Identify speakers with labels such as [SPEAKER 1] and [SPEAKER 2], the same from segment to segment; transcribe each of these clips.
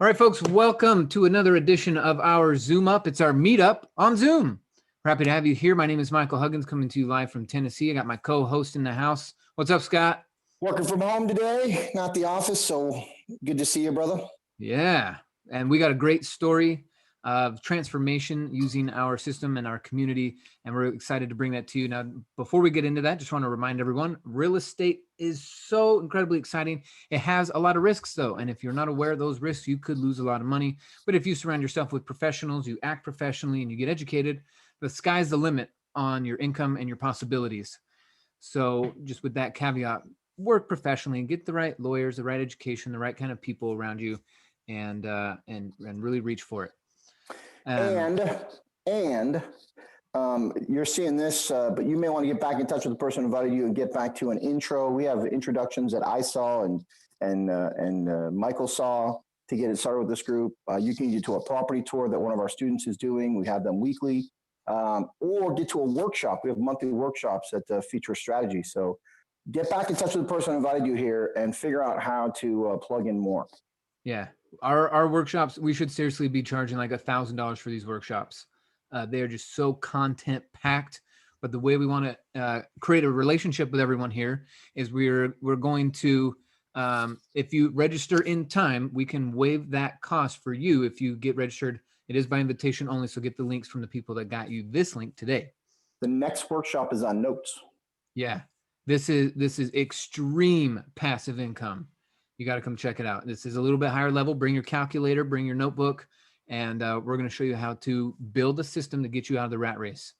[SPEAKER 1] All right, folks, welcome to another edition of our Zoom Up. It's our meetup on Zoom. We're happy to have you here. My name is Michael Huggins, coming to you live from Tennessee. I got my co-host in the house. What's up, Scott?
[SPEAKER 2] Working from home today, not the office, so good to see you, brother.
[SPEAKER 1] Yeah, and we got a great story of transformation using our system and our community, and we're excited to bring that to you. Now, before we get into that, just want to remind everyone, real estate is so incredibly exciting. It has a lot of risks, though, and if you're not aware of those risks, you could lose a lot of money. But if you surround yourself with professionals, you act professionally, and you get educated, the sky's the limit on your income and your possibilities. So just with that caveat, work professionally and get the right lawyers, the right education, the right kind of people around you, and really reach for it.
[SPEAKER 2] You're seeing this, but you may want to get back in touch with the person who invited you and get back to an intro. We have introductions that I saw and Michael saw to get it started with this group. You can get to a property tour that one of our students is doing. We have them weekly, or get to a workshop. We have monthly workshops that feature strategy. So get back in touch with the person who invited you here and figure out how to plug in more.
[SPEAKER 1] Yeah. Our workshops, we should seriously be charging like $1,000 for these workshops. They are just so content packed, but the way we want to create a relationship with everyone here is we're going to, if you register in time, we can waive that cost for you. If you get registered, it is by invitation only. So get the links from the people that got you this link today.
[SPEAKER 2] The next workshop is on notes.
[SPEAKER 1] Yeah. This is extreme passive income. You got to come check it out. This is a little bit higher level. Bring your calculator, bring your notebook, and we're going to show you how to build a system to get you out of the rat race.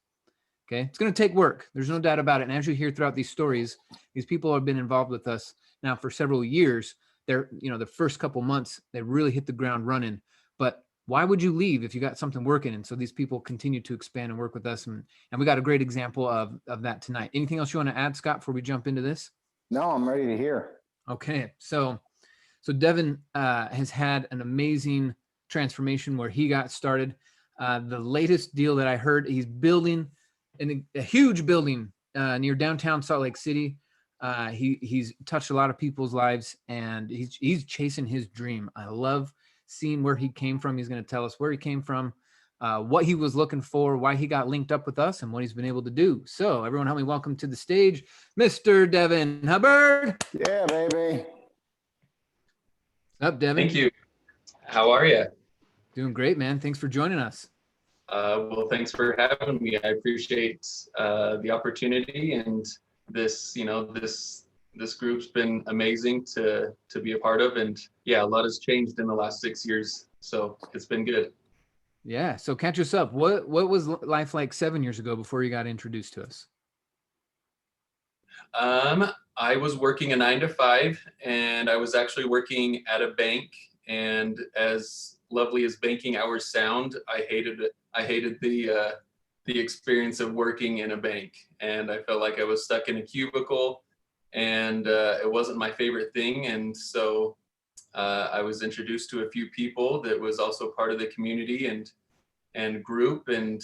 [SPEAKER 1] Okay. It's going to take work. There's no doubt about it. And as you hear throughout these stories, these people have been involved with us now for several years. They're, the first couple months, they really hit the ground running. But why would you leave if you got something working? And so these people continue to expand and work with us. And we got a great example of that tonight. Anything else you want to add, Scott, before we jump into this?
[SPEAKER 2] No, I'm ready to hear.
[SPEAKER 1] Okay. So Devin has had an amazing transformation where he got started. The latest deal that I heard, he's building a huge building near downtown Salt Lake City. He's touched a lot of people's lives, and he's chasing his dream. I love seeing where he came from. He's going to tell us where he came from, what he was looking for, why he got linked up with us, and what he's been able to do. So everyone help me welcome to the stage, Mr. Devin Hubbard.
[SPEAKER 2] Yeah, baby.
[SPEAKER 1] What's up, Devin?
[SPEAKER 3] Thank you. How are you?
[SPEAKER 1] Doing great, man. Thanks for joining us.
[SPEAKER 3] Well, thanks for having me. I appreciate the opportunity, and this group's been amazing to be a part of. And yeah, a lot has changed in the last 6 years, so it's been good.
[SPEAKER 1] Yeah. So catch us up. What was life like 7 years ago before you got introduced to us?
[SPEAKER 3] I was working a 9-to-5, and I was actually working at a bank. And as lovely as banking hours sound, I hated it. I hated the experience of working in a bank, and I felt like I was stuck in a cubicle, and it wasn't my favorite thing. And so I was introduced to a few people that was also part of the community and group, and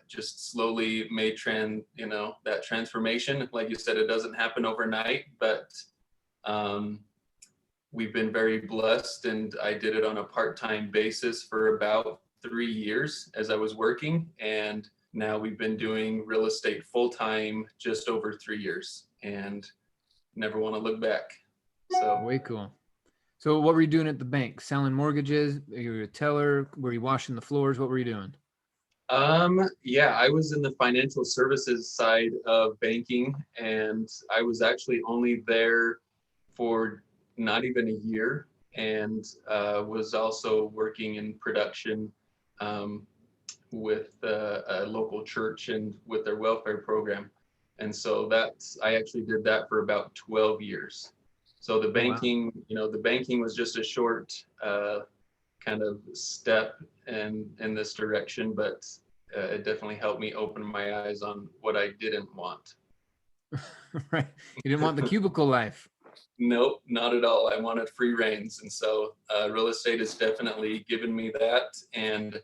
[SPEAKER 3] just slowly made that transformation. Like you said, it doesn't happen overnight, but we've been very blessed, and I did it on a part-time basis for about 3 years as I was working, and now we've been doing real estate full-time just over 3 years, and never want to look back. So
[SPEAKER 1] way cool. So what were you doing at the bank? Selling mortgages? You were a teller? Were you washing the floors? What were you doing?
[SPEAKER 3] Yeah, I was in the financial services side of banking, and I was actually only there for not even a year, and was also working in production with a local church and with their welfare program. And so I actually did that for about 12 years. So the banking, the banking was just a short kind of step in this direction, but it definitely helped me open my eyes on what I didn't want.
[SPEAKER 1] Right. You didn't want the cubicle life.
[SPEAKER 3] Nope, not at all. I wanted free reins. And so real estate has definitely given me that. And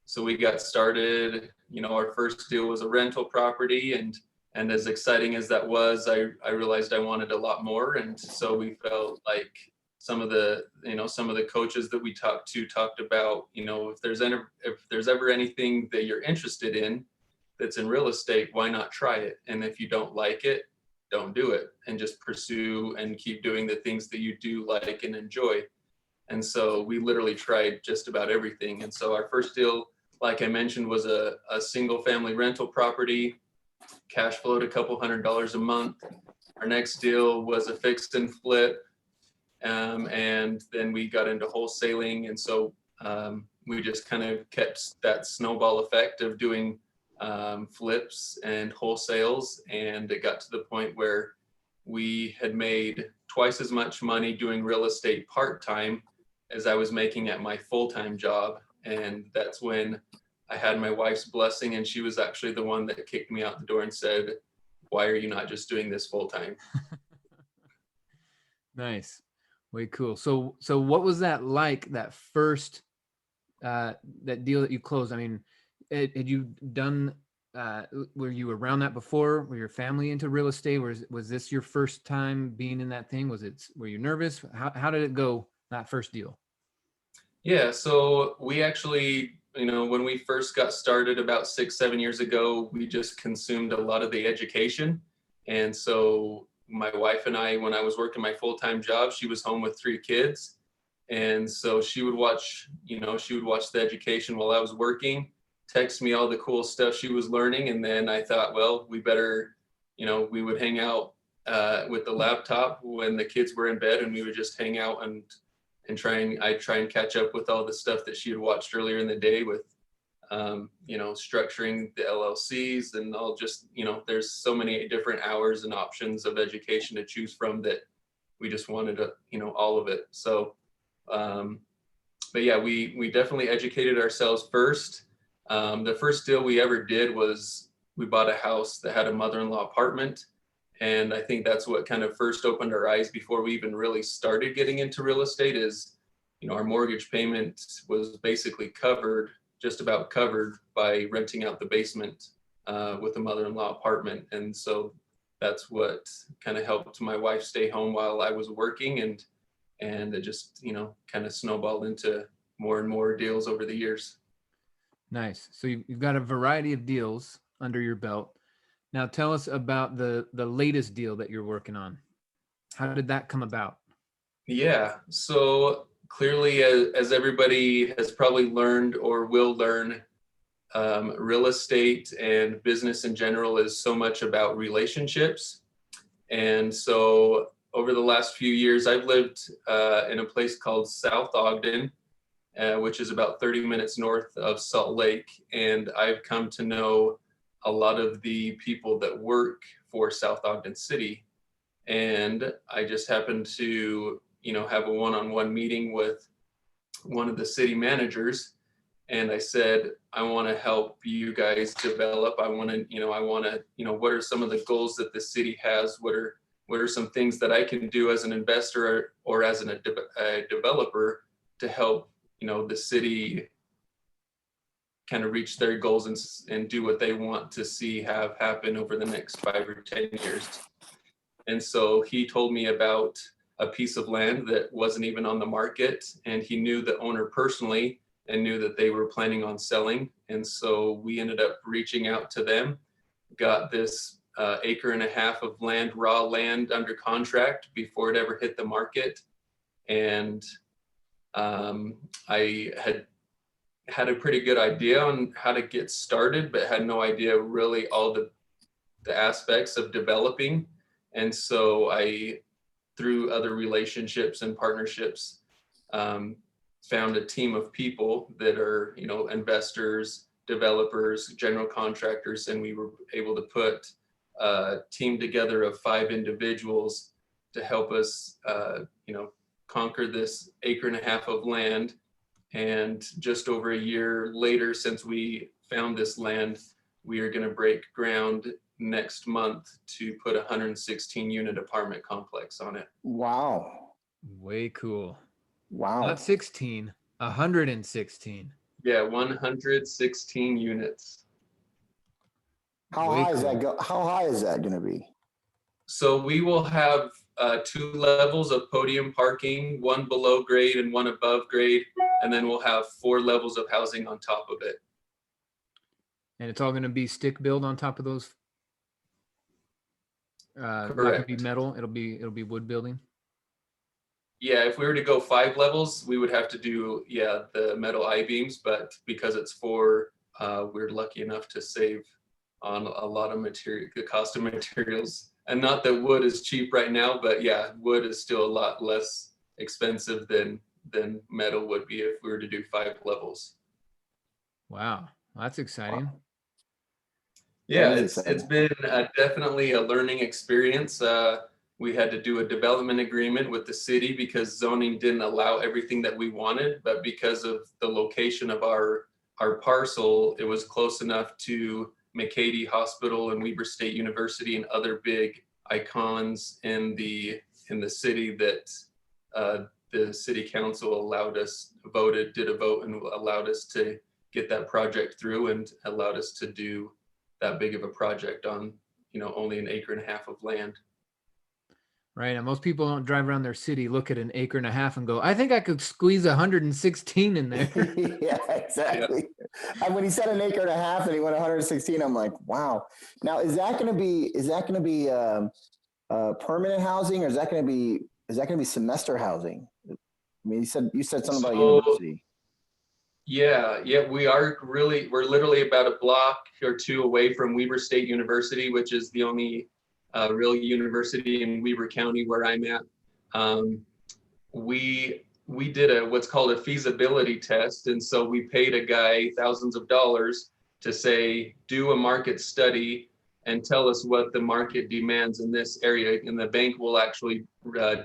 [SPEAKER 3] so we got started, our first deal was a rental property, and as exciting as that was, I realized I wanted a lot more. And so we felt like some of the, some of the coaches that we talked to talked about, if there's ever anything that you're interested in that's in real estate, why not try it? And if you don't like it, don't do it, and just pursue and keep doing the things that you do like and enjoy. And so we literally tried just about everything. And so our first deal, like I mentioned, was a single family rental property, cash flowed a couple $100s a month. Our next deal was a fix and flip. And then we got into wholesaling. And so we just kind of kept that snowball effect of doing flips and wholesales. And it got to the point where we had made twice as much money doing real estate part-time as I was making at my full-time job. And that's when I had my wife's blessing, and she was actually the one that kicked me out the door and said, why are you not just doing this full-time?
[SPEAKER 1] Nice. Way cool. So what was that like, that first that deal that you closed? I mean, had you done were you around that before? Were your family into real estate? Was this your first time being in that thing? Were you nervous? How did it go, that first deal?
[SPEAKER 3] Yeah, so we actually, when we first got started about 6-7 years ago, we just consumed a lot of the education. And so my wife and I, when I was working my full-time job, she was home with 3 kids. And so she would watch the education while I was working, text me all the cool stuff she was learning. And then I thought, well, we better, we would hang out with the laptop when the kids were in bed, and we would just hang out and I'd try and catch up with all the stuff that she had watched earlier in the day with, structuring the LLCs and all, just, there's so many different hours and options of education to choose from that we just wanted to, all of it. So, but yeah, we definitely educated ourselves first. The first deal we ever did was we bought a house that had a mother-in-law apartment. And I think that's what kind of first opened our eyes before we even really started getting into real estate is, our mortgage payment was basically just about covered by renting out the basement with a mother-in-law apartment. And so that's what kind of helped my wife stay home while I was working. And it just, kind of snowballed into more and more deals over the years.
[SPEAKER 1] Nice. So you've got a variety of deals under your belt. Now tell us about the latest deal that you're working on. How did that come about?
[SPEAKER 3] Yeah, so clearly, as everybody has probably learned or will learn, real estate and business in general is so much about relationships. And so over the last few years, I've lived in a place called South Ogden, which is about 30 minutes north of Salt Lake. And I've come to know a lot of the people that work for South Ogden City. And I just happened to, have a one-on-one meeting with one of the city managers. And I said, I want to help you guys develop. I want to, what are some of the goals that the city has? What are some things that I can do as an investor or as a developer to help, the city kind of reach their goals and do what they want to see have happen over the next 5 or 10 years. And so he told me about a piece of land that wasn't even on the market, and he knew the owner personally and knew that they were planning on selling. And so we ended up reaching out to them, got this 1.5 acres of land, raw land, under contract before it ever hit the market. And I had a pretty good idea on how to get started, but had no idea really all the aspects of developing. And so I, through other relationships and partnerships, found a team of people that are, investors, developers, general contractors, and we were able to put a team together of 5 individuals to help us, conquer this 1.5 acres of land. And just over a year later, since we found this land, we are going to break ground next month to put a 116-unit apartment complex on it.
[SPEAKER 2] Wow.
[SPEAKER 1] Way cool.
[SPEAKER 2] Wow.
[SPEAKER 1] Not 16, 116.
[SPEAKER 3] Yeah, 116 units.
[SPEAKER 2] How
[SPEAKER 1] Way
[SPEAKER 2] high is
[SPEAKER 1] cool.
[SPEAKER 2] that? How high is that going to be?
[SPEAKER 3] So we will have 2 levels of podium parking, 1 below grade and 1 above grade, and then we'll have 4 levels of housing on top of it.
[SPEAKER 1] And it's all going to be stick build on top of those. Not going to be
[SPEAKER 3] Correct.
[SPEAKER 1] metal. It'll be wood building.
[SPEAKER 3] Yeah, if we were to go 5 levels, we would have to do, the metal I-beams, but because it's 4, we're lucky enough to save on a lot of material, the cost of materials. And not that wood is cheap right now, but yeah, wood is still a lot less expensive than metal would be if we were to do 5 levels.
[SPEAKER 1] Wow, well, that's exciting.
[SPEAKER 2] Wow.
[SPEAKER 3] Yeah,
[SPEAKER 2] That is
[SPEAKER 3] it's been definitely a learning experience. We had to do a development agreement with the city because zoning didn't allow everything that we wanted, but because of the location of our parcel, it was close enough to McCady Hospital and Weber State University and other big icons in the city that the city council did a vote and allowed us to get that project through and allowed us to do that big of a project on, only 1.5 acres of land.
[SPEAKER 1] Right. And most people don't drive around their city, look at 1.5 acres and go, I think I could squeeze 116 in there.
[SPEAKER 2] Yeah, exactly. And when he said 1.5 acres and he went 116, I'm like, wow. Now, is that going to be permanent housing, or is that going to be semester housing? I mean, you said something about university.
[SPEAKER 3] Yeah, we're literally about a block or 2 away from Weber State University, which is the only real university in Weber County where I'm at. We did what's called a feasibility test, and so we paid a guy thousands of dollars to say, do a market study and tell us what the market demands in this area, and the bank will actually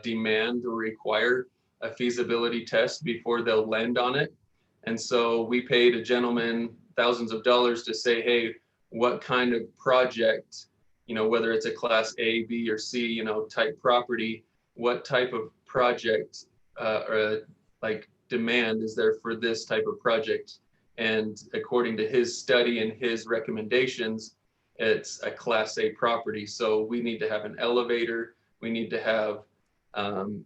[SPEAKER 3] demand or require a feasibility test before they'll lend on it. And so we paid a gentleman thousands of dollars to say, hey, what kind of project, whether it's a class A, B, or C, type property, what type of project or like demand is there for this type of project? And according to his study and his recommendations, it's a class A property. So we need to have an elevator. We need to have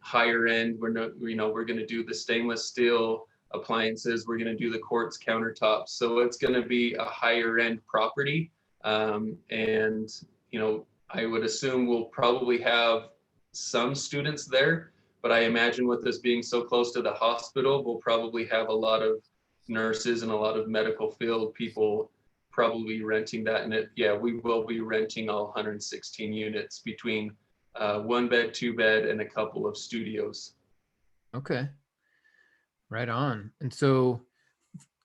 [SPEAKER 3] higher end. We're going to do the stainless steel appliances. We're going to do the quartz countertops. So it's going to be a higher end property. And, I would assume we'll probably have some students there, but I imagine with this being so close to the hospital, we'll probably have a lot of nurses and a lot of medical field people probably renting that. And we will be renting all 116 units between 1 bed, 2 bed, and a couple of studios.
[SPEAKER 1] Okay. Right on. And so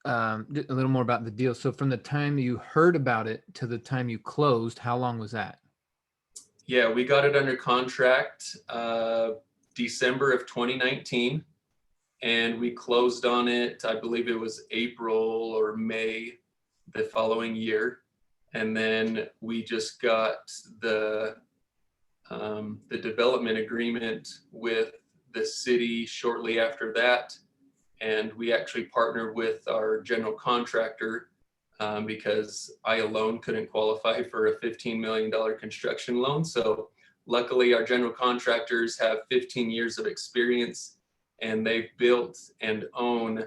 [SPEAKER 1] a little more about the deal. So from the time you heard about it to the time you closed, how long was that?
[SPEAKER 3] Yeah, we got it under contract December of 2019, and we closed on it, I believe it was April or May the following year. And then we just got the development agreement with the city shortly after that. And we actually partnered with our general contractor because I alone couldn't qualify for a $15 million construction loan. So luckily our general contractors have 15 years of experience, and they've built and own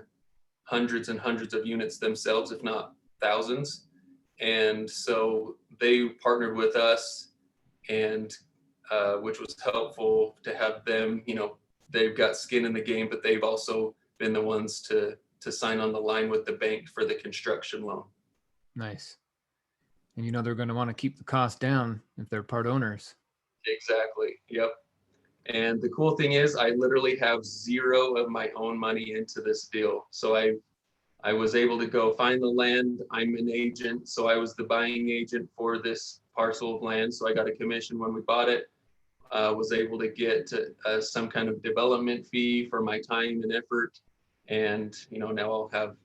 [SPEAKER 3] hundreds and hundreds of units themselves, if not thousands. And so they partnered with us, and which was helpful to have them, they've got skin in the game, but they've also been the ones to sign on the line with the bank for the construction loan.
[SPEAKER 1] Nice. And they're going to want to keep the cost down if they're part owners.
[SPEAKER 3] Exactly. Yep. And the cool thing is I literally have zero of my own money into this deal. So I was able to go find the land. I'm an agent. So I was the buying agent for this parcel of land. So I got a commission when we bought it. Was able to get some kind of development fee for my time and effort. And, now I'll have,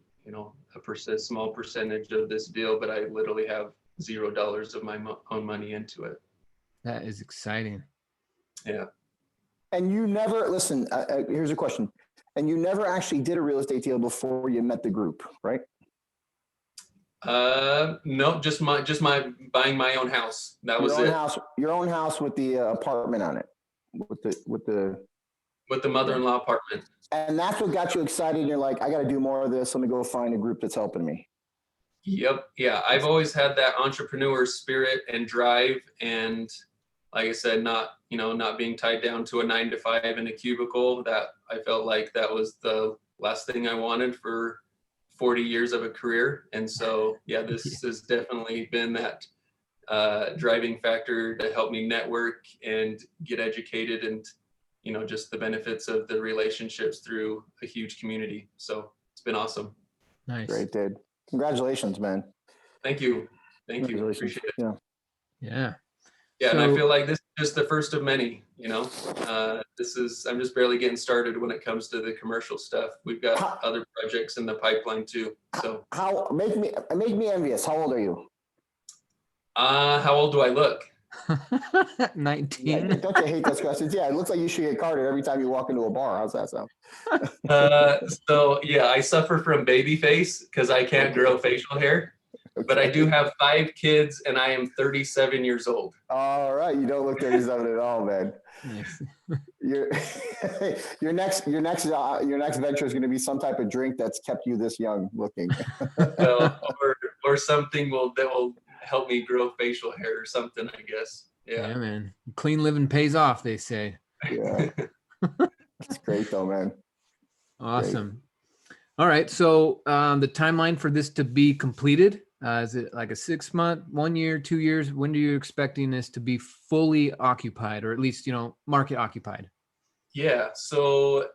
[SPEAKER 3] a small percentage of this deal, but I literally have $0 of my own money into it.
[SPEAKER 1] That is exciting.
[SPEAKER 3] Yeah.
[SPEAKER 2] And you never, listen, here's a question. And you never actually did a real estate deal before you met the group, right?
[SPEAKER 3] No, just my buying my own house. That was it.
[SPEAKER 2] Your own house with the apartment on it, with the
[SPEAKER 3] With the mother-in-law apartment.
[SPEAKER 2] and that's what got you excited. And you're like, I got to do more of this. Let me go find a group that's helping me.
[SPEAKER 3] Yep. Yeah. I've always had that entrepreneur spirit and drive. And like I said, not being tied down to a 9 to 5 in a cubicle, that I felt like that was the last thing I wanted for 40 years of a career. And so, yeah, this has definitely been that driving factor to help me network and get educated, and just the benefits of the relationships through a huge community. So it's been awesome.
[SPEAKER 1] Nice.
[SPEAKER 2] Great, dude. Congratulations, man.
[SPEAKER 3] Thank you. Appreciate it.
[SPEAKER 2] Yeah.
[SPEAKER 1] Yeah.
[SPEAKER 3] Yeah, and I feel like this is just the first of many. I'm just barely getting started when it comes to the commercial stuff. We've got other projects in the pipeline too. So
[SPEAKER 2] make me envious. How old are you?
[SPEAKER 3] How old do I look?
[SPEAKER 1] 19.
[SPEAKER 2] Yeah, don't you hate those questions? Yeah, it looks like you should get carded every time you walk into a bar. How's that sound?
[SPEAKER 3] So yeah, I suffer from baby face because I can't grow facial hair. Okay. But I do have 5 kids and I am 37 years old.
[SPEAKER 2] All right, you don't look 37 at all, man.
[SPEAKER 1] Nice.
[SPEAKER 2] Your next venture is going to be some type of drink that's kept you this young looking.
[SPEAKER 3] Well, or something that will help me grow facial hair or something, I guess. Yeah,
[SPEAKER 1] man. Clean living pays off, they say.
[SPEAKER 2] Yeah. That's great though, man.
[SPEAKER 1] Awesome.
[SPEAKER 2] Great.
[SPEAKER 1] All right. So the timeline for this to be completed, is it like a 6 month, 1 year, 2 years? When are you expecting this to be fully occupied, or at least, market occupied?
[SPEAKER 3] Yeah. So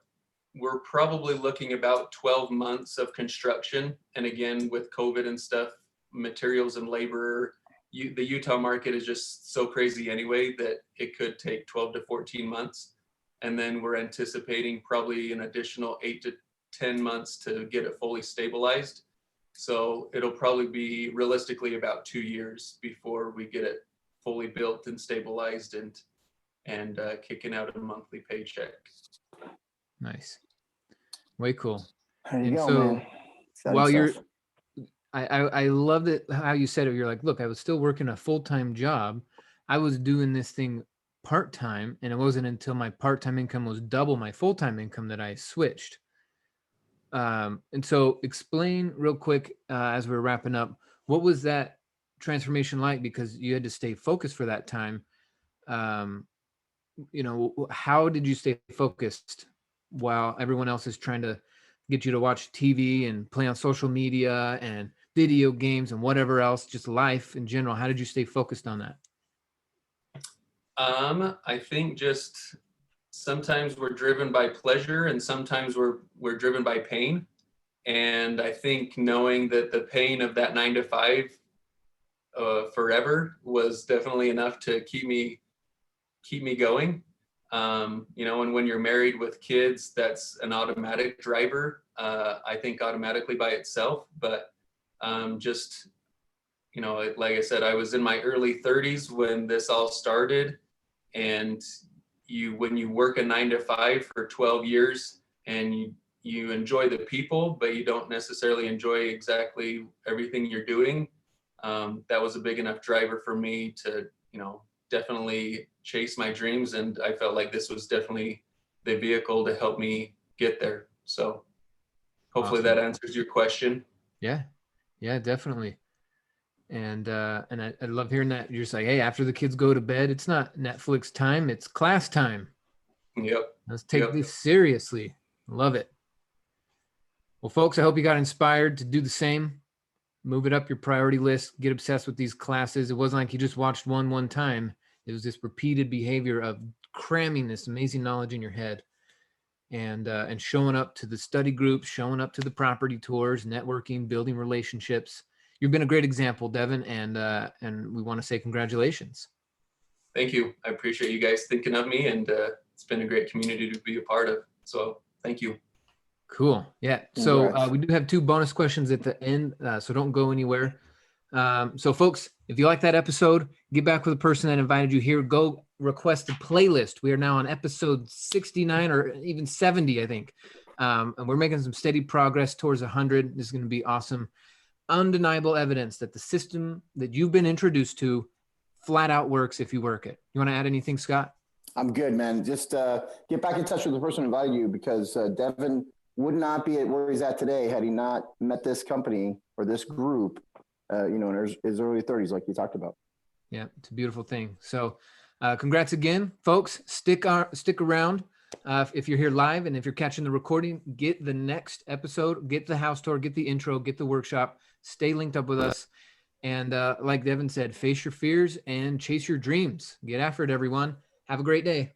[SPEAKER 3] we're probably looking about 12 months of construction. And again, with COVID and stuff, materials and labor, the Utah market is just so crazy anyway that it could take 12 to 14 months. And then we're anticipating probably an additional 8 to 10 months to get it fully stabilized. So it'll probably be realistically about 2 years before we get it fully built and stabilized and kicking out a monthly paycheck.
[SPEAKER 1] Nice. Way cool.
[SPEAKER 2] There you go,
[SPEAKER 1] so
[SPEAKER 2] man.
[SPEAKER 1] While I love it how you said it. You're like, look, I was still working a full-time job. I was doing this thing part-time, and it wasn't until my part-time income was double my full-time income that I switched. And so explain real quick, as we're wrapping up, what was that transformation like? Because you had to stay focused for that time. How did you stay focused while everyone else is trying to get you to watch TV and play on social media and video games and whatever else, just life in general? How did you stay focused on that?
[SPEAKER 3] I think just sometimes we're driven by pleasure and sometimes we're driven by pain. And I think knowing that the pain of that 9 to 5 forever was definitely enough to keep me going. And when you're married with kids, that's an automatic driver, I think automatically by itself. But like I said, I was in my early 30s when this all started. And when you work a 9 to 5 for 12 years and you enjoy the people, but you don't necessarily enjoy exactly everything you're doing, that was a big enough driver for me to, definitely chase my dreams. And I felt like this was definitely the vehicle to help me get there. So hopefully that answers your question.
[SPEAKER 1] Yeah, definitely. And I love hearing that. You're just like, hey, after the kids go to bed, it's not Netflix time, it's class time.
[SPEAKER 3] Yep.
[SPEAKER 1] Let's take this seriously. Love it. Well, folks, I hope you got inspired to do the same. Move it up your priority list. Get obsessed with these classes. It wasn't like you just watched one time. It was this repeated behavior of cramming this amazing knowledge in your head and showing up to the study groups, showing up to the property tours, networking, building relationships. You've been a great example, Devin, and we want to say congratulations.
[SPEAKER 3] Thank you. I appreciate you guys thinking of me, and it's been a great community to be a part of. So thank you.
[SPEAKER 1] Cool. Yeah. So we do have 2 bonus questions at the end, so don't go anywhere. So folks, if you like that episode, get back with the person that invited you here. Go request a playlist. We are now on episode 69 or even 70, I think. And we're making some steady progress towards 100. This is going to be awesome. undeniable evidence that the system that you've been introduced to flat out works if you work it. You want to add anything, Scott?
[SPEAKER 2] I'm good, man. Just get back in touch with the person who invited you, because Devin would not be at where he's at today had he not met this company or this group, in his early 30s, like you talked about.
[SPEAKER 1] Yeah, it's a beautiful thing. So congrats again, folks. Stick around. If you're here live and if you're catching the recording, get the next episode, get the house tour, get the intro, get the workshop, stay linked up with us. And like Devin said, face your fears and chase your dreams. Get after it, everyone. Have a great day.